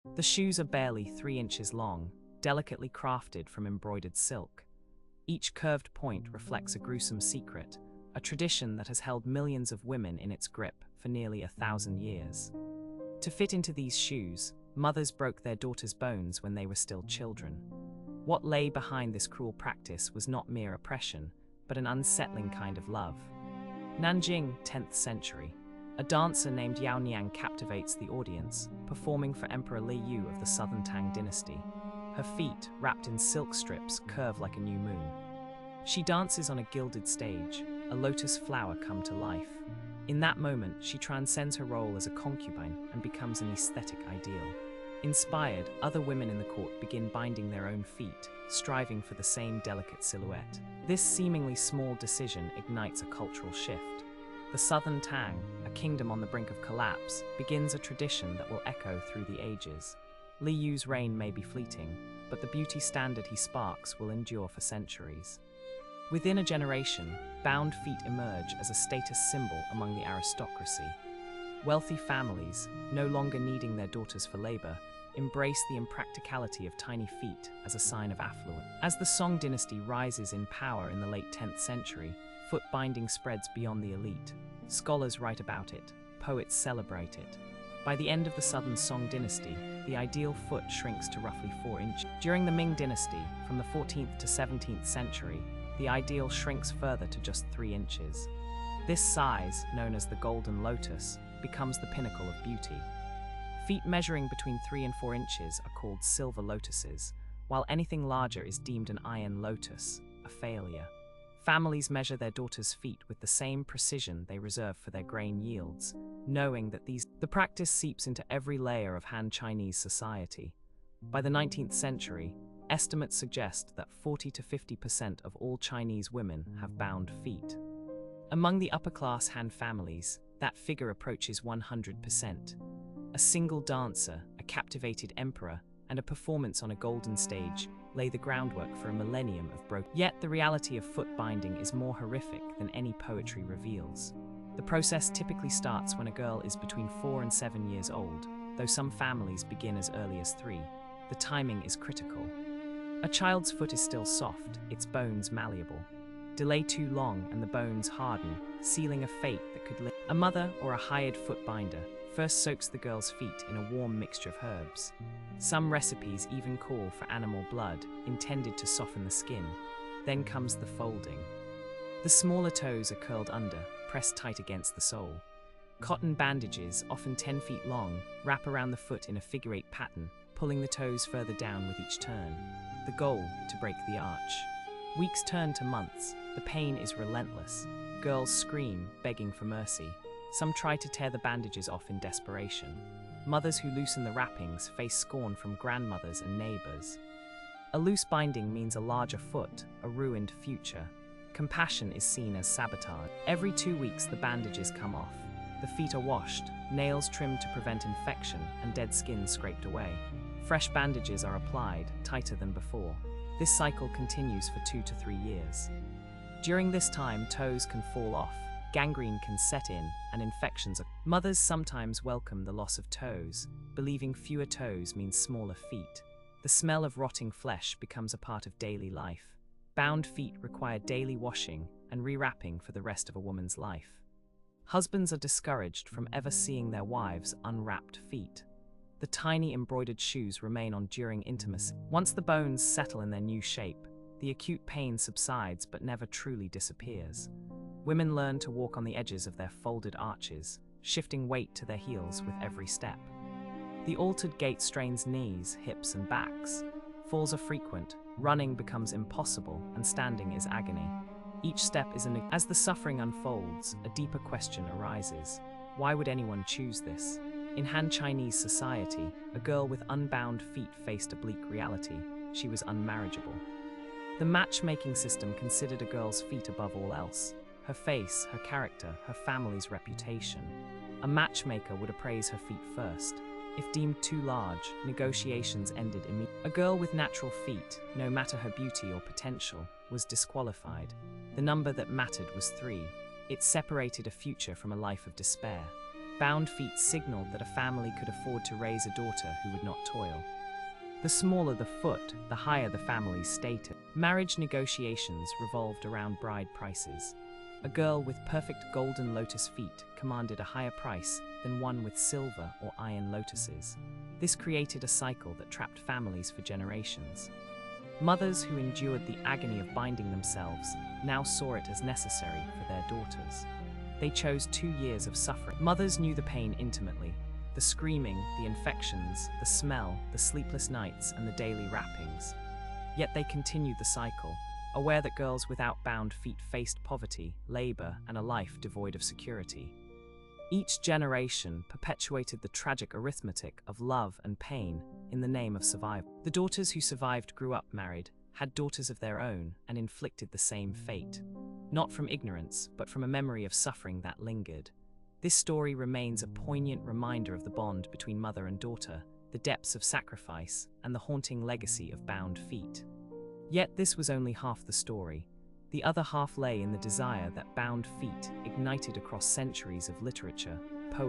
The shoes are barely 3 inches long, delicately crafted from embroidered silk. Each curved point reflects a gruesome secret, a tradition that has held millions of women in its grip for nearly 1,000 years. To fit into these shoes, mothers broke their daughters' bones when they were still children. What lay behind this cruel practice was not mere oppression, but an unsettling kind of love. Nanjing, 10th century. A dancer named Yao Niang captivates the audience, performing for Emperor Li Yu of the Southern Tang dynasty. Her feet, wrapped in silk strips, curve like a new moon. She dances on a gilded stage, a lotus flower come to life. In that moment, she transcends her role as a concubine and becomes an aesthetic ideal. Inspired, other women in the court begin binding their own feet, striving for the same delicate silhouette. This seemingly small decision ignites a cultural shift. The Southern Tang, a kingdom on the brink of collapse, begins a tradition that will echo through the ages. Li Yu's reign may be fleeting, but the beauty standard he sparks will endure for centuries. Within a generation, bound feet emerge as a status symbol among the aristocracy. Wealthy families, no longer needing their daughters for labor, embrace the impracticality of tiny feet as a sign of affluence. As the Song dynasty rises in power in the late 10th century, foot binding spreads beyond the elite. Scholars write about it, poets celebrate it. By the end of the Southern Song dynasty, the ideal foot shrinks to roughly 4 inches. During the Ming dynasty, from the 14th to 17th century, the ideal shrinks further to just 3 inches. This size, known as the golden lotus, becomes the pinnacle of beauty. Feet measuring between 3 and 4 inches are called silver lotuses, while anything larger is deemed an iron lotus, a failure. Families measure their daughters' feet with the same precision they reserve for their grain yields, knowing that the practice seeps into every layer of Han Chinese society. By the 19th century, estimates suggest that 40 to 50% of all Chinese women have bound feet. Among the upper-class Han families, that figure approaches 100%. A single dancer, a captivated emperor, and a performance on a golden stage lay the groundwork for a millennium of broken. Yet the reality of foot binding is more horrific than any poetry reveals. The process typically starts when a girl is between 4 and 7 years old, though some families begin as early as 3. The timing is critical. A child's foot is still soft, its bones malleable. Delay too long and the bones harden, sealing a fate that could live. A mother or a hired foot binder first soaks the girl's feet in a warm mixture of herbs. Some recipes even call for animal blood, intended to soften the skin. Then comes the folding. The smaller toes are curled under, pressed tight against the sole. Cotton bandages, often 10 feet long, wrap around the foot in a figure-8 pattern, pulling the toes further down with each turn. The goal, to break the arch. Weeks turn to months. The pain is relentless. Girls scream, begging for mercy. Some try to tear the bandages off in desperation. Mothers who loosen the wrappings face scorn from grandmothers and neighbors. A loose binding means a larger foot, a ruined future. Compassion is seen as sabotage. Every 2 weeks the bandages come off. The feet are washed, nails trimmed to prevent infection, and dead skin scraped away. Fresh bandages are applied, tighter than before. This cycle continues for 2 to 3 years. During this time, toes can fall off, gangrene can set in, and infections. Mothers sometimes welcome the loss of toes, believing fewer toes means smaller feet. The smell of rotting flesh becomes a part of daily life. Bound feet require daily washing and rewrapping for the rest of a woman's life. Husbands are discouraged from ever seeing their wives' unwrapped feet. The tiny embroidered shoes remain on during intimacy. Once the bones settle in their new shape, the acute pain subsides but never truly disappears. Women learn to walk on the edges of their folded arches, shifting weight to their heels with every step. The altered gait strains knees, hips, and backs. Falls are frequent, running becomes impossible, and standing is agony. Each step is As the suffering unfolds, a deeper question arises. Why would anyone choose this? In Han Chinese society, a girl with unbound feet faced a bleak reality. She was unmarriageable. The matchmaking system considered a girl's feet above all else. Her face, her character, her family's reputation. A matchmaker would appraise her feet first. If deemed too large, negotiations ended immediately. A girl with natural feet, no matter her beauty or potential, was disqualified. The number that mattered was 3. It separated a future from a life of despair. Bound feet signaled that a family could afford to raise a daughter who would not toil. The smaller the foot, the higher the family's status. Marriage negotiations revolved around bride prices. A girl with perfect golden lotus feet commanded a higher price than one with silver or iron lotuses. This created a cycle that trapped families for generations. Mothers who endured the agony of binding themselves now saw it as necessary for their daughters. They chose 2 years of suffering. Mothers knew the pain intimately. The screaming, the infections, the smell, the sleepless nights, and the daily wrappings. Yet they continued the cycle, aware that girls without bound feet faced poverty, labor, and a life devoid of security. Each generation perpetuated the tragic arithmetic of love and pain in the name of survival. The daughters who survived grew up married, had daughters of their own, and inflicted the same fate. Not from ignorance, but from a memory of suffering that lingered. This story remains a poignant reminder of the bond between mother and daughter, the depths of sacrifice, and the haunting legacy of bound feet. Yet this was only half the story. The other half lay in the desire that bound feet ignited across centuries of literature,